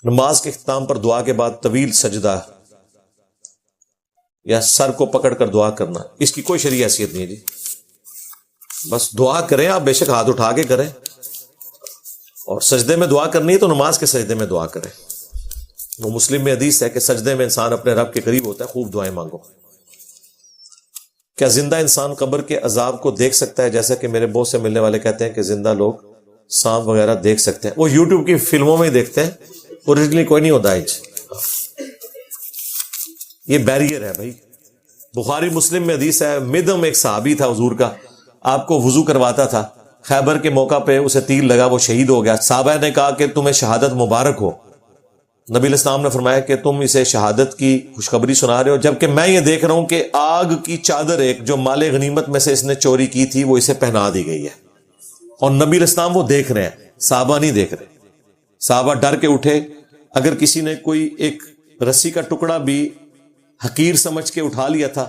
نماز کے اختتام پر دعا کے بعد طویل سجدہ یا سر کو پکڑ کر دعا کرنا، اس کی کوئی شرعی حیثیت نہیں ہے جی. بس دعا کریں آپ، بے شک ہاتھ اٹھا کے کریں، اور سجدے میں دعا کرنی ہے تو نماز کے سجدے میں دعا کریں. وہ مسلم میں حدیث ہے کہ سجدے میں انسان اپنے رب کے قریب ہوتا ہے، خوب دعائیں مانگو. کیا زندہ انسان قبر کے عذاب کو دیکھ سکتا ہے؟ جیسا کہ میرے بہت سے ملنے والے کہتے ہیں کہ زندہ لوگ سانپ وغیرہ دیکھ سکتے ہیں، وہ یوٹیوب کی فلموں میں ہی دیکھتے ہیں، اوریجنلی کوئی نہیں ہوتا ہے. یہ بیریئر ہے بھائی. بخاری مسلم میں حدیث ہے، مدم ایک صحابی تھا حضور کا، آپ کو وضو کرواتا تھا. خیبر کے موقع پہ اسے تیر لگا، وہ شہید ہو گیا. صحابہ نے کہا کہ تمہیں شہادت مبارک ہو. نبی علیہ السلام نے فرمایا کہ تم اسے شہادت کی خوشخبری سنا رہے ہو، جبکہ میں یہ دیکھ رہا ہوں کہ آگ کی چادر ایک جو مال غنیمت میں سے اس نے چوری کی تھی وہ اسے پہنا دی گئی ہے. اور نبی علیہ السلام وہ دیکھ رہے ہیں، صحابہ نہیں دیکھ رہے. صحابہ ڈر کے اٹھے. اگر کسی نے کوئی ایک رسی کا ٹکڑا بھی حقیر سمجھ کے اٹھا لیا تھا،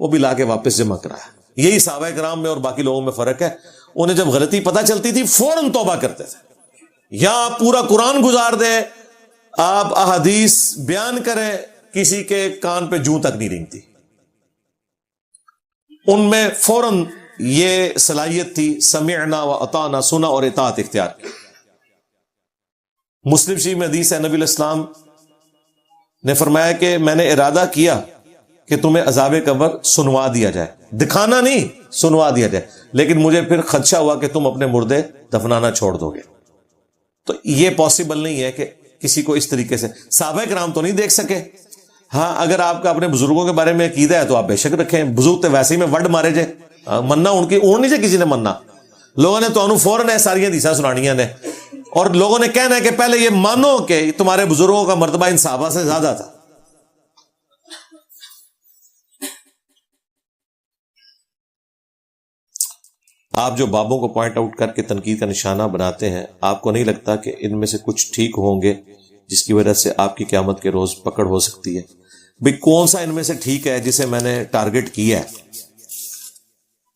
وہ بھی لا کے واپس جمع کرایا. یہی صحابہ کرام میں اور باقی لوگوں میں فرق ہے. انہیں جب غلطی پتہ چلتی تھی فوراً توبہ کرتے تھے. یا آپ پورا قرآن گزار دیں، آپ احادیث بیان کریں، کسی کے کان پہ جوں تک نہیں رینگتی. ان میں فوراً یہ صلاحیت تھی، سمعنا و اطعنا، سنا اور اطاعت اختیار کی. مسلم شریف میں حدیث ہے، نبی علیہ السلام نے فرمایا کہ میں نے ارادہ کیا کہ تمہیں عذاب قبر سنوا دیا جائے، دکھانا نہیں، سنوا دیا جائے، لیکن مجھے پھر خدشہ ہوا کہ تم اپنے مردے دفنانا چھوڑ دو گے. تو یہ پاسبل نہیں ہے کہ کسی کو اس طریقے سے. صحابہ کرام تو نہیں دیکھ سکے. ہاں اگر آپ کا اپنے بزرگوں کے بارے میں عقیدہ ہے تو آپ بے شک رکھیں. بزرگ تو ویسے ہی میں وڈ مارے جائے، مننا ان کی اون نہیں سے کسی نے مننا. لوگوں نے تو انہوں فوراً ساری حدیثاں سنانیاں نے، اور لوگوں نے کہنا ہے کہ پہلے یہ مانو کہ تمہارے بزرگوں کا مرتبہ ان صحابہ سے زیادہ تھا. آپ جو بابوں کو پوائنٹ آؤٹ کر کے تنقید کا نشانہ بناتے ہیں، آپ کو نہیں لگتا کہ ان میں سے کچھ ٹھیک ہوں گے جس کی وجہ سے آپ کی قیامت کے روز پکڑ ہو سکتی ہے؟ بھئی کون سا ان میں سے ٹھیک ہے جسے میں نے ٹارگٹ کیا ہے،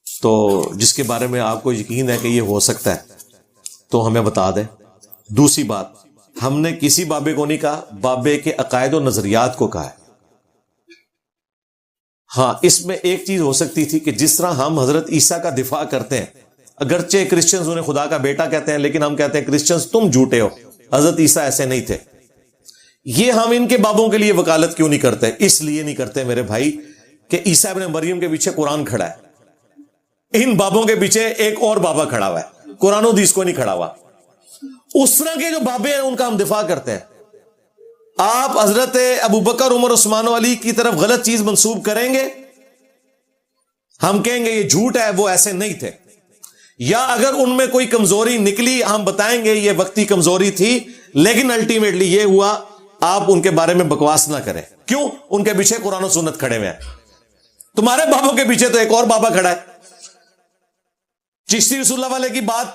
تو جس کے بارے میں آپ کو یقین ہے کہ یہ ہو سکتا ہے تو ہمیں بتا دیں. دوسری بات، ہم نے کسی بابے کو نہیں کہا، بابے کے عقائد و نظریات کو کہا ہے. ہاں اس میں ایک چیز ہو سکتی تھی کہ جس طرح ہم حضرت عیسیٰ کا دفاع کرتے ہیں، اگرچہ کرسچنز انہیں خدا کا بیٹا کہتے ہیں، لیکن ہم کہتے ہیں کرسچنز تم جھوٹے ہو، حضرت عیسیٰ ایسے نہیں تھے. یہ ہم ان کے بابوں کے لیے وکالت کیوں نہیں کرتے؟ اس لیے نہیں کرتے میرے بھائی کہ عیسیٰ ابن مریم کے پیچھے قرآن کھڑا ہے، ان بابوں کے پیچھے ایک اور بابا کھڑا ہوا ہے، قرآن و حدیث کو نہیں کھڑا ہوا. اس طرح کے جو بابے ہیں ان کا ہم دفاع کرتے ہیں. آپ حضرت ابو بکر، عمر، عثمان و علی کی طرف غلط چیز منسوب کریں گے، ہم کہیں گے یہ جھوٹ ہے، وہ ایسے نہیں تھے. یا اگر ان میں کوئی کمزوری نکلی ہم بتائیں گے یہ وقتی کمزوری تھی، لیکن الٹیمیٹلی یہ ہوا. آپ ان کے بارے میں بکواس نہ کریں. کیوں؟ ان کے پیچھے قرآن و سنت کھڑے ہوئے ہیں. تمہارے بابوں کے پیچھے تو ایک اور بابا کھڑا ہے. چشتی رسول اللہ والے کی بات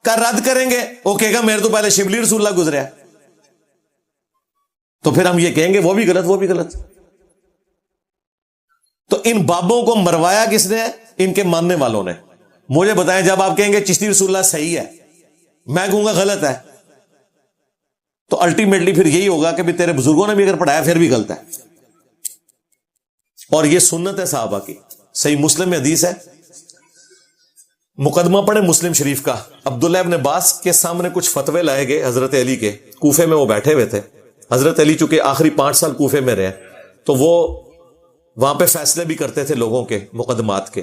کا رد کریں گے، وہ کہے گا میرے تو پہلے شبلی رسول اللہ گزرے ہیں. تو پھر ہم یہ کہیں گے وہ بھی غلط، وہ بھی غلط. تو ان بابوں کو مروایا کس نے؟ ان کے ماننے والوں نے. مجھے بتائیں، جب آپ کہیں گے چشتی رسول اللہ صحیح ہے، میں کہوں گا غلط ہے، تو الٹیمیٹلی پھر یہی ہوگا کہ بھی تیرے بزرگوں نے بھی اگر پڑھایا پھر بھی غلط ہے. اور یہ سنت ہے صحابہ کی. صحیح مسلم میں حدیث ہے، مقدمہ پڑھیں مسلم شریف کا. عبداللہ ابن عباس کے سامنے کچھ فتوے لائے گئے حضرت علی کے. کوفے میں وہ بیٹھے ہوئے تھے. حضرت علی چونکہ آخری 5 سال کوفے میں رہے تو وہ وہاں پہ فیصلے بھی کرتے تھے لوگوں کے مقدمات کے.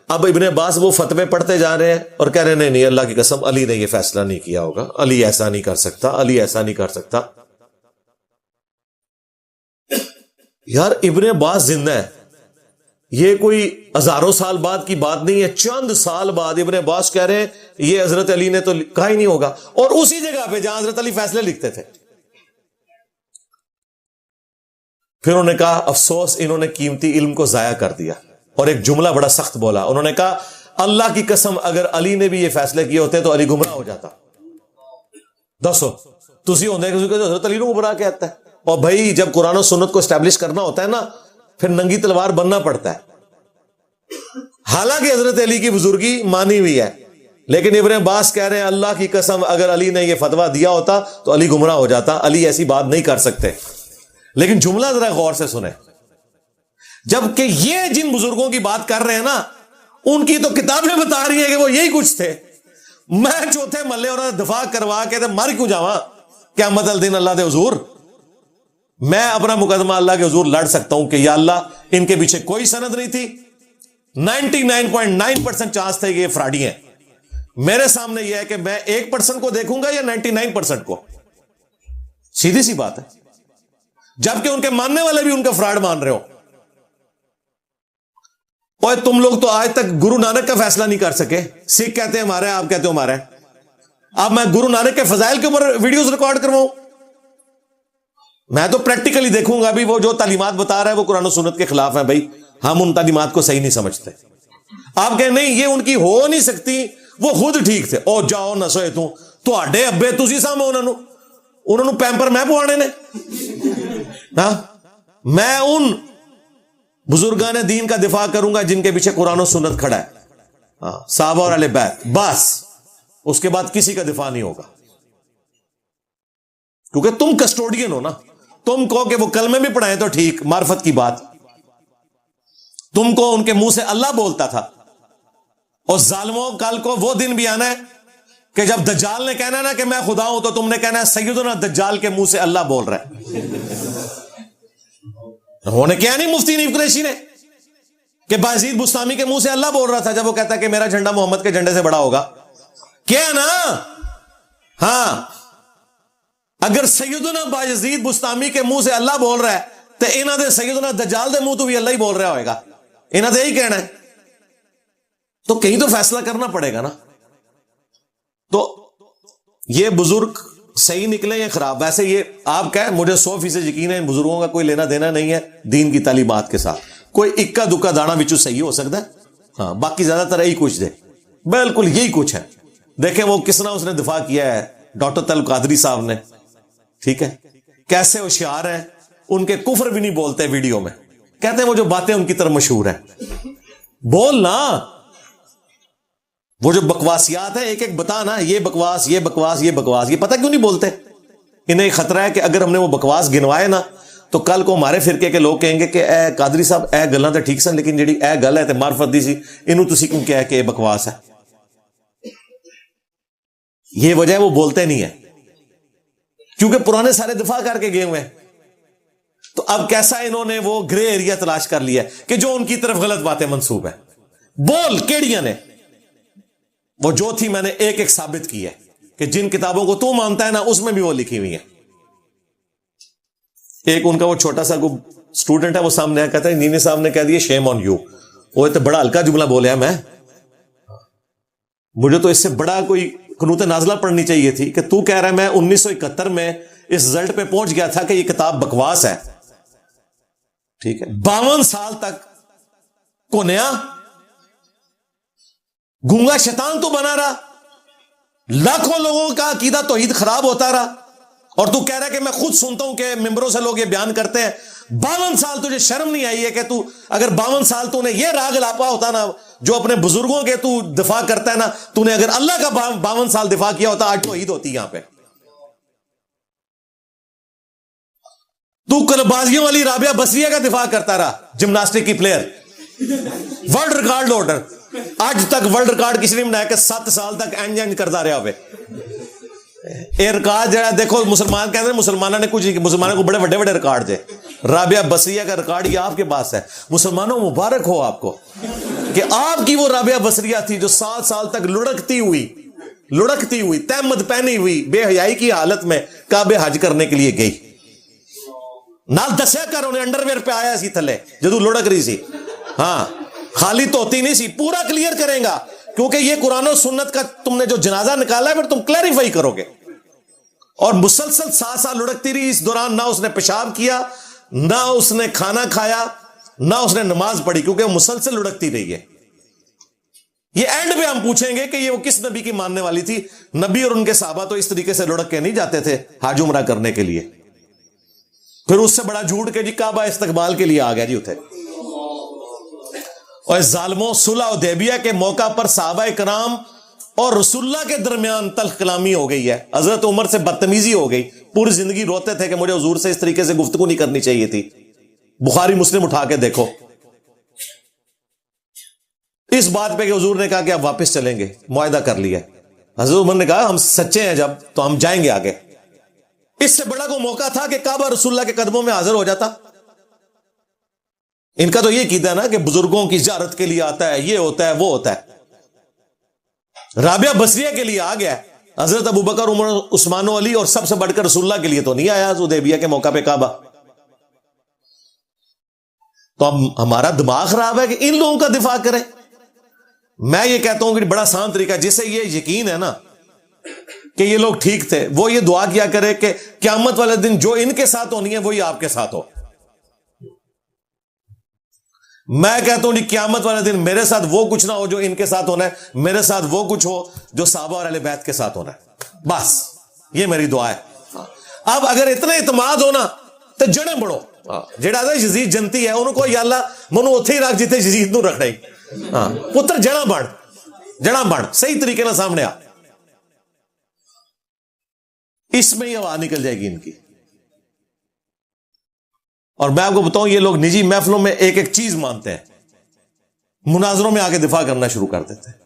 اب ابن عباس وہ فتوے پڑھتے جا رہے ہیں اور کہہ رہے ہیں نہیں اللہ کی قسم علی نے یہ فیصلہ نہیں کیا ہوگا، علی ایسا نہیں کر سکتا، علی ایسا نہیں کر سکتا. یار ابن عباس زندہ ہے، یہ کوئی ہزاروں سال بعد کی بات نہیں ہے. چند سال بعد ابن عباس کہہ رہے ہیں یہ حضرت علی نے تو کہا ہی نہیں ہوگا، اور اسی جگہ پہ جہاں حضرت علی فیصلے لکھتے تھے. پھر انہوں نے کہا افسوس انہوں نے قیمتی علم کو ضائع کر دیا، اور ایک جملہ بڑا سخت بولا. انہوں نے کہا اللہ کی قسم اگر علی نے بھی یہ فیصلے کیے ہوتے تو علی گمراہ ہو جاتا. دسو تسی ہوندے کہ حضرت علی کو گمراہ کہتا ہے. اور بھائی جب قرآن و سنت کو اسٹیبلش کرنا ہوتا ہے نا، پھر ننگی تلوار بننا پڑتا ہے. حالانکہ حضرت علی کی بزرگی مانی ہوئی ہے، لیکن ابن عباس کہہ رہے ہیں اللہ کی قسم اگر علی نے یہ فتویٰ دیا ہوتا تو علی گمراہ ہو جاتا، علی ایسی بات نہیں کر سکتے۔ لیکن جملہ ذرا غور سے سنیں، جبکہ یہ جن بزرگوں کی بات کر رہے ہیں نا، ان کی تو کتابیں بتا رہی ہیں کہ وہ یہی کچھ تھے۔ میں چوتھے محلے اور دفاع کروا کے مر کیوں جاواں قیامت الدین اللہ دے حضور؟ میں اپنا مقدمہ اللہ کے حضور لڑ سکتا ہوں کہ یا اللہ ان کے پیچھے کوئی سند نہیں تھی، 99.9% چانس تھے کہ یہ فراڈی ہیں۔ میرے سامنے یہ ہے کہ میں 1% کو دیکھوں گا یا 99% کو، سیدھی سی بات ہے، جبکہ ان کے ماننے والے بھی ان کا فراڈ مان رہے ہو۔ اور تم لوگ تو آج تک گرو نانک کا فیصلہ نہیں کر سکے، سکھ کہتے ہیں ہمارا ہے، آپ کہتے ہو ہمارا ہے۔ اب میں گرو نانک کے فضائل کے اوپر ویڈیوز ریکارڈ کرواؤں؟ میں تو پریکٹیکلی دیکھوں گا بھی وہ جو تعلیمات بتا رہا ہے وہ قرآن و سنت کے خلاف ہیں، بھائی ہم ان تعلیمات کو صحیح نہیں سمجھتے۔ آپ کہیں نہیں یہ ان کی ہو نہیں سکتی، وہ خود ٹھیک تھے۔ او جاؤ نہ سوئے تو اڈے ابے تسی سامو انہوں نے پیمپر میں پوانے نے۔ ہاں میں ان بزرگان دین کا دفاع کروں گا جن کے پیچھے قرآن و سنت کھڑا ہے، ہاں صحابہ اور اہل بیت، بس اس کے بعد کسی کا دفاع نہیں ہوگا، کیونکہ تم کسٹوڈین ہو نا۔ تم کہو کہ وہ کلمے بھی پڑھائیں تو ٹھیک، معرفت کی بات، تم کو ان کے منہ سے اللہ بولتا تھا۔ اور ظالموں کل کو وہ دن بھی آنا ہے کہ جب دجال نے کہنا نا کہ میں خدا ہوں، تو تم نے کہنا ہے سیدنا دجال کے منہ سے اللہ بول رہا ہے۔ انہوں نے کیا نہیں مفتی نعیم قریشی نے کہ بازید بستامی کے منہ سے اللہ بول رہا تھا جب وہ کہتا ہے کہ میرا جھنڈا محمد کے جھنڈے سے بڑا ہوگا، کیا نا؟ ہاں اگر سیدنا بازید بستامی کے منہ سے اللہ بول رہا ہے تو انہاں دے سیدنا دجال دے منہ تو بھی اللہ ہی بول رہا ہوئے گا، انہاں دے یہی کہنا ہے۔ تو کہیں تو فیصلہ کرنا پڑے گا نا۔ تو یہ بزرگ صحیح نکلے یا خراب؟ ویسے یہ آپ کہیں مجھے 100% یقین ہے ان بزرگوں کا کوئی لینا دینا نہیں ہے دین کی تعلیمات کے ساتھ، کوئی اکا دکا دانا بچو صحیح ہو سکتا ہے، ہاں باقی زیادہ تر یہی کچھ دے، بالکل یہی کچھ ہے۔ دیکھیں وہ کس طرح اس نے دفاع کیا ہے ڈاکٹر طلب قادری صاحب نے، ٹھیک ہے، کیسے ہوشیار ہیں، ان کے کفر بھی نہیں بولتے ویڈیو میں، کہتے ہیں وہ جو باتیں ان کی طرف مشہور ہیں، بولنا وہ جو بکواسیات ہیں ایک ایک بتانا، یہ بکواس یہ بکواس یہ بکواس، یہ پتہ کیوں نہیں بولتے؟ انہیں خطرہ ہے کہ اگر ہم نے وہ بکواس گنوائے نا تو کل کو ہمارے فرقے کے لوگ کہیں گے کہ اے قادری صاحب اے گلاں تے ٹھیک سن، لیکن جڑی اے گل ہے تے معرفت دی سی اینوں تسی کیوں کہہ کہ بکواس ہے؟ یہ وجہ ہے وہ بولتے نہیں ہے، کیونکہ پرانے سارے دفاع کر کے گئے ہوئے ہیں۔ تو اب کیسا انہوں نے وہ گرے ایریا تلاش کر لیا کہ جو ان کی طرف غلط باتیں منسوب ہیں، بول کیڑیاں نے وہ جو تھی میں نے ایک ایک ثابت کی ہے کہ جن کتابوں کو تو مانتا ہے نا اس میں بھی وہ لکھی ہوئی ہیں۔ ایک ان کا وہ چھوٹا سا اسٹوڈنٹ ہے، وہ سامنے آیا کہتا ہے انجینئر صاحب نے کہہ دیا شیم آن یو، وہ تو بڑا ہلکا جملہ بولے میں، مجھے تو اس سے بڑا کوئی قنوت نازلہ پڑھنی چاہیے تھی کہ تو کہہ رہا ہے میں 1971 میں اس رزلٹ پہ پہنچ گیا تھا کہ یہ کتاب بکواس ہے، ٹھیک ہے، 52 سال تک کونیا گونگا شیطان تو بنا رہا، لاکھوں لوگوں کا عقیدہ توحید خراب ہوتا رہا، اور تو کہہ رہا ہے کہ میں خود سنتا ہوں کہ ممبروں سے لوگ یہ بیان کرتے ہیں۔ 52 سال تجھے شرم نہیں آئی ہے کہ تو اگر 52 سال تو نے یہ راگ لاپا ہوتا نا جو اپنے بزرگوں کے تو دفاع کرتا ہے نا، تو نے اگر اللہ کا 52 سال دفاع کیا ہوتا آج توحید ہوتی یہاں پہ۔ تو کلبازیوں والی رابعہ بصریہ کا دفاع کرتا رہا، جمناسٹک کی پلیئر، ورلڈ ریکارڈ ہولڈر، آج تک ورلڈ ریکارڈ کسی نے بنایا کہ 7 سال تک اینج کرتا رہا ہوئے۔ اے ریکارڈ جڑا دیکھو مسلمان کہتے ہیں مسلمانوں نے کچھ نہیں، مسلمانوں کو بڑے بڑے بڑے ریکارڈ تھے، رابعہ بصریہ کا ریکارڈ یہ آپ کے پاس ہے۔ مسلمانوں مبارک ہو آپ کو کہ آپ کی وہ رابعہ بصریہ تھی جو 7 سال تک لڑکتی ہوئی تہمت پہنی ہوئی بے حیائی کی حالت میں کعبے حج کرنے کے لیے گئی، نال دسیا کر انہیں انڈر ویئر پہ آیا سی تھلے جدو لڑک رہی سی، ہاں خالی توتی نہیں سی، پورا کلیئر کریں گا کیونکہ یہ قرآن و سنت کا تم نے جو جنازہ نکالا ہے پھر تم کلیریفائی کرو گے۔ اور مسلسل 7 سال لڑکتی رہی، اس دوران نہ اس نے پیشاب کیا، نہ اس نے کھانا کھایا، نہ اس نے نماز پڑھی، کیونکہ وہ مسلسل لڑکتی رہی ہے۔ یہ اینڈ پہ ہم پوچھیں گے کہ یہ وہ کس نبی کی ماننے والی تھی؟ نبی اور ان کے صحابہ تو اس طریقے سے لڑک کے نہیں جاتے تھے حج عمرہ کرنے کے لیے۔ پھر اس سے بڑا جھوٹ کہ جی کعبہ استقبال کے لیے آ گیا جی اتھے۔ اور ظالموں صلح حدیبیہ کے موقع پر صحابہ کرام اور رسول اللہ کے درمیان تلخ کلامی ہو گئی ہے، حضرت عمر سے بدتمیزی ہو گئی، پوری زندگی روتے تھے کہ مجھے حضور سے اس طریقے سے گفتگو نہیں کرنی چاہیے تھی. بخاری مسلم اٹھا کے دیکھو، اس بات پہ کہ حضور نے کہا کہ آپ واپس چلیں گے، معاہدہ کر لیا. حضرت عمر نے کہا ہم سچے ہیں جب تو ہم جائیں گے آگے. اس سے بڑا کوئی موقع تھا کہ کعبہ رسول اللہ کے قدموں میں حاضر ہو جاتا. ان کا تو یہ کہتا ہے نا کہ بزرگوں کی زیارت کے لیے آتا ہے، یہ ہوتا ہے وہ ہوتا ہے. رابعہ بصریہ کے لیے آ گیا، حضرت ابوبکر عمر عثمان و علی اور سب سے بڑھ کر رسول اللہ کے لیے تو نہیں آیا حدیبیہ کے موقع پہ کعبہ. تو اب ہمارا دماغ خراب ہے کہ ان لوگوں کا دفاع کریں. میں یہ کہتا ہوں کہ بڑا آسان طریقہ، جسے یہ یقین ہے نا کہ یہ لوگ ٹھیک تھے، وہ یہ دعا کیا کرے کہ قیامت والے دن جو ان کے ساتھ ہونی ہے وہی آپ کے ساتھ ہو. میں کہتا ہوں قیامت والے دن میرے ساتھ وہ کچھ نہ ہو جو ان کے ساتھ ہونا ہے، میرے ساتھ وہ کچھ ہو جو صحابہ اور اہل بیت کے ساتھ ہونا ہے. بس یہ میری دعا ہے. اب اگر اتنا اعتماد ہونا تو جڑیں بڑھو. جڑا یزید جنتی ہے انہوں کو یا اللہ منو اتھے ہی رکھ جیتے یزید نو رکھ رہی. پتر جڑا بڑھ صحیح طریقے نہ سامنے آ. اس میں ہی آواز نکل جائے گی ان کی. اور میں آپ کو بتاؤں یہ لوگ نجی محفلوں میں ایک ایک چیز مانتے ہیں، مناظروں میں آگے دفاع کرنا شروع کر دیتے ہیں.